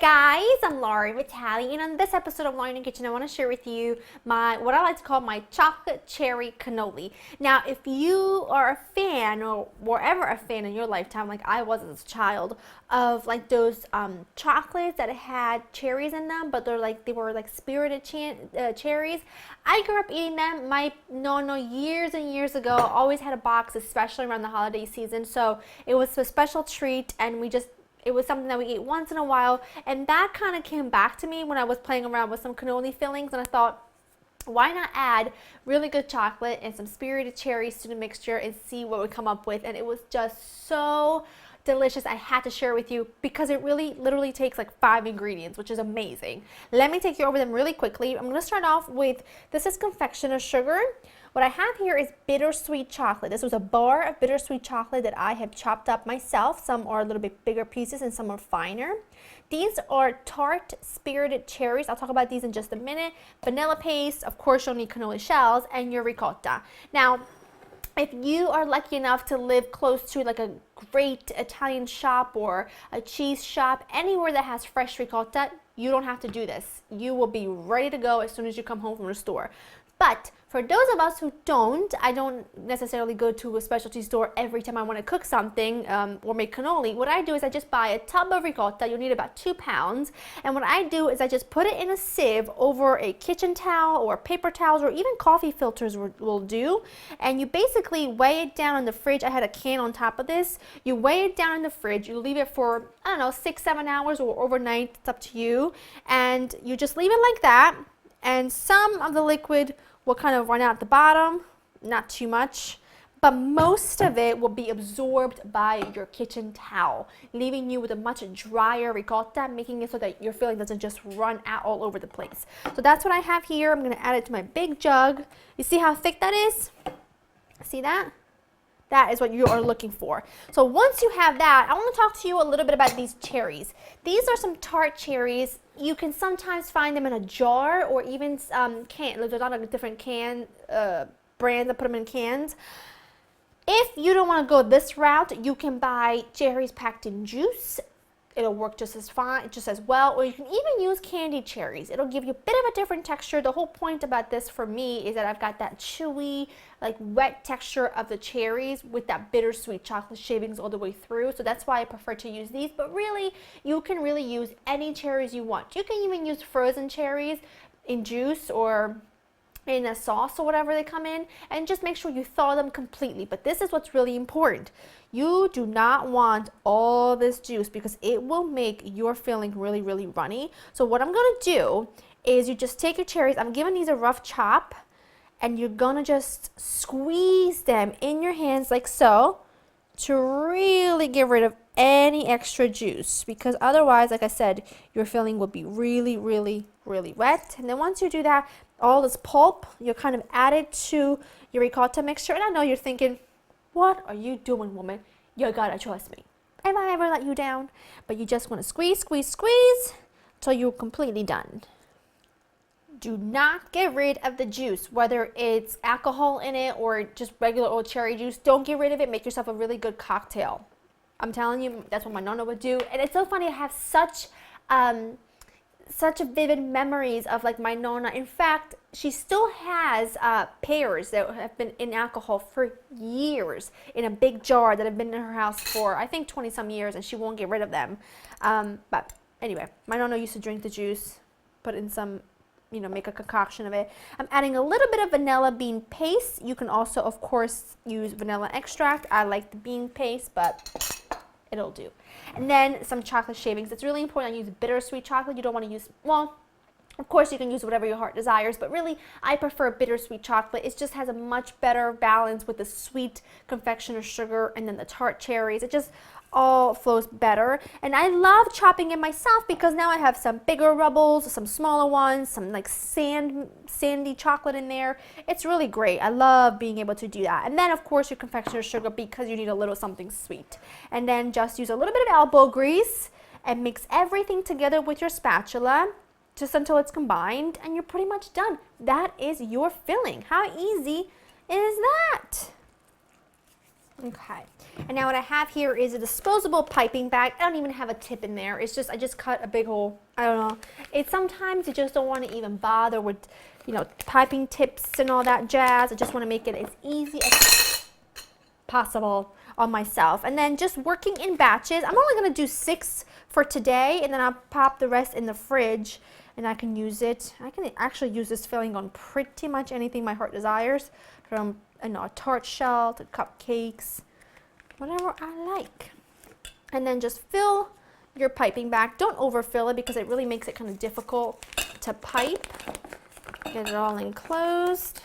guys, I'm Laurie Vitale, and on this episode of Laurie in the Kitchen, I want to share with you what I like to call my chocolate cherry cannoli. Now, if you are a fan or were ever a fan in your lifetime, like I was as a child, of like those chocolates that had cherries in them, but they were like spirited cherries. I grew up eating them. My nono years and years ago always had a box, especially around the holiday season. So it was a special treat, and it was something that we ate once in a while, and that kind of came back to me when I was playing around with some cannoli fillings, and I thought, why not add really good chocolate and some spirited cherries to the mixture and see what we come up with. And it was just so delicious. I had to share with you because it really literally takes like 5 ingredients, which is amazing. Let me take you over them really quickly. I'm going to start off with, this is confectioner sugar. What I have here is bittersweet chocolate. This was a bar of bittersweet chocolate that I have chopped up myself. Some are a little bit bigger pieces and some are finer. These are tart spirited cherries. I'll talk about these in just a minute. Vanilla paste, of course you'll need cannoli shells, and your ricotta. Now, if you are lucky enough to live close to like a great Italian shop or a cheese shop, anywhere that has fresh ricotta, you don't have to do this. You will be ready to go as soon as you come home from the store. But for those of us who don't, I don't necessarily go to a specialty store every time I want to cook something or make cannoli. What I do is I just buy a tub of ricotta. You'll need about 2 pounds. And what I do is I just put it in a sieve over a kitchen towel or paper towels, or even coffee filters will do. And you basically weigh it down in the fridge. I had a can on top of this. You weigh it down in the fridge. You leave it for, I don't know, 6-7 hours or overnight. It's up to you. And you just leave it like that. And some of the liquid will kind of run out the bottom, not too much, but most of it will be absorbed by your kitchen towel, leaving you with a much drier ricotta, making it so that your filling doesn't just run out all over the place. So that's what I have here. I'm going to add it to my big jug. You see how thick that is? See that? That is what you are looking for. So once you have that, I want to talk to you a little bit about these cherries. These are some tart cherries. You can sometimes find them in a jar or even there's a lot of different brands that put them in cans. If you don't want to go this route, you can buy cherries packed in juice. It'll work just as fine, just as well, or you can even use candied cherries. It'll give you a bit of a different texture. The whole point about this for me is that I've got that chewy, like wet texture of the cherries with that bittersweet chocolate shavings all the way through. So that's why I prefer to use these. But really, you can really use any cherries you want. You can even use frozen cherries in juice or in a sauce or whatever they come in, and just make sure you thaw them completely. But this is what's really important. You do not want all this juice because it will make your filling really, really runny. So what I'm going to do is you just take your cherries. I'm giving these a rough chop, and you're going to just squeeze them in your hands like so to really get rid of any extra juice, because otherwise, like I said, your filling will be really, really, really wet. And then once you do that, all this pulp, you kind of add it to your ricotta mixture. And I know you're thinking, what are you doing, woman? You gotta trust me. Have I ever let you down? But you just want to squeeze, squeeze, squeeze till you're completely done. Do not get rid of the juice, whether it's alcohol in it or just regular old cherry juice. Don't get rid of it. Make yourself a really good cocktail. I'm telling you, that's what my nonna would do. And it's so funny, I have such vivid memories of like my nonna. In fact, she still has pears that have been in alcohol for years in a big jar that have been in her house for I think 20 some years, and she won't get rid of them. But anyway, my nonna used to drink the juice, put in some, make a concoction of it. I'm adding a little bit of vanilla bean paste. You can also, of course, use vanilla extract. I like the bean paste, but it'll do. And then some chocolate shavings. It's really important I use bittersweet chocolate. You don't want to use, well, of course you can use whatever your heart desires, but really I prefer bittersweet chocolate. It just has a much better balance with the sweet confectioner sugar and then the tart cherries. It just all flows better. And I love chopping it myself because now I have some bigger rubbles, some smaller ones, some like sandy chocolate in there. It's really great. I love being able to do that. And then of course your confectioner sugar, because you need a little something sweet. And then just use a little bit of elbow grease and mix everything together with your spatula just until it's combined, and you're pretty much done. That is your filling. How easy is that? Okay, and now what I have here is a disposable piping bag. I don't even have a tip in there. It's just, I just cut a big hole. I don't know. It's sometimes you just don't want to even bother with, you know, piping tips and all that jazz. I just want to make it as easy as possible on myself. And then just working in batches. I'm only going to do 6 for today, and then I'll pop the rest in the fridge, and I can use it. I can actually use this filling on pretty much anything my heart desires, from a tart shell to cupcakes, whatever I like. And then just fill your piping bag. Don't overfill it because it really makes it kind of difficult to pipe. Get it all enclosed.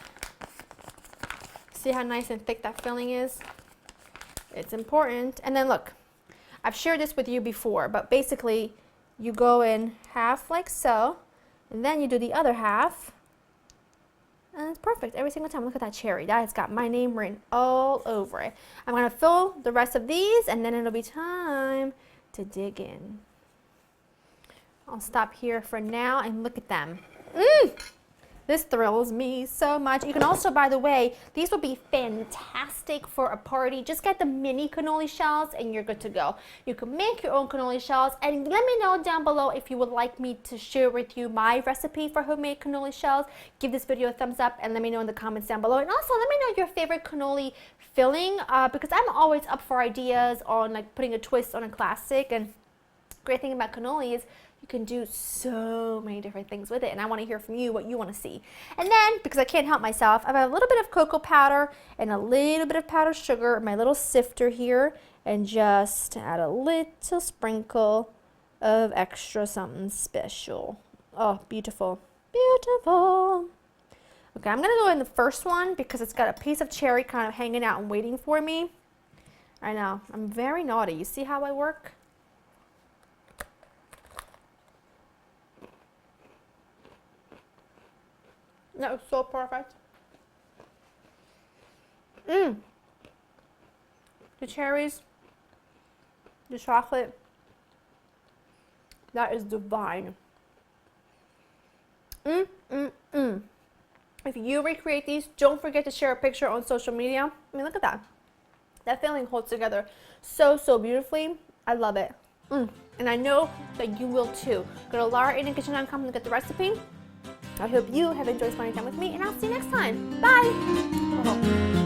See how nice and thick that filling is? It's important. And then look, I've shared this with you before, but basically you go in half like so, and then you do the other half. And it's perfect every single time. Look at that cherry. That has got my name written all over it. I'm going to fill the rest of these, and then it'll be time to dig in. I'll stop here for now and look at them. This thrills me so much. You can also, by the way, these will be fantastic for a party. Just get the mini cannoli shells and you're good to go. You can make your own cannoli shells, and let me know down below if you would like me to share with you my recipe for homemade cannoli shells. Give this video a thumbs up and let me know in the comments down below. And also let me know your favorite cannoli filling because I'm always up for ideas on like putting a twist on a classic. And great thing about cannoli is you can do so many different things with it, and I want to hear from you what you want to see. And then, because I can't help myself, I have a little bit of cocoa powder and a little bit of powdered sugar in my little sifter here, and just add a little sprinkle of extra something special. Oh, beautiful, beautiful. Okay, I'm gonna go in the first one because it's got a piece of cherry kind of hanging out and waiting for me. I know, I'm very naughty. You see how I work? That was so perfect. The cherries, the chocolate, that is divine. If you recreate these, don't forget to share a picture on social media. I mean, look at that. That filling holds together so, so beautifully. I love it. And I know that you will too. Go to LauraInTheKitchen.com to get the recipe. I hope you have enjoyed spending time with me, and I'll see you next time. Bye!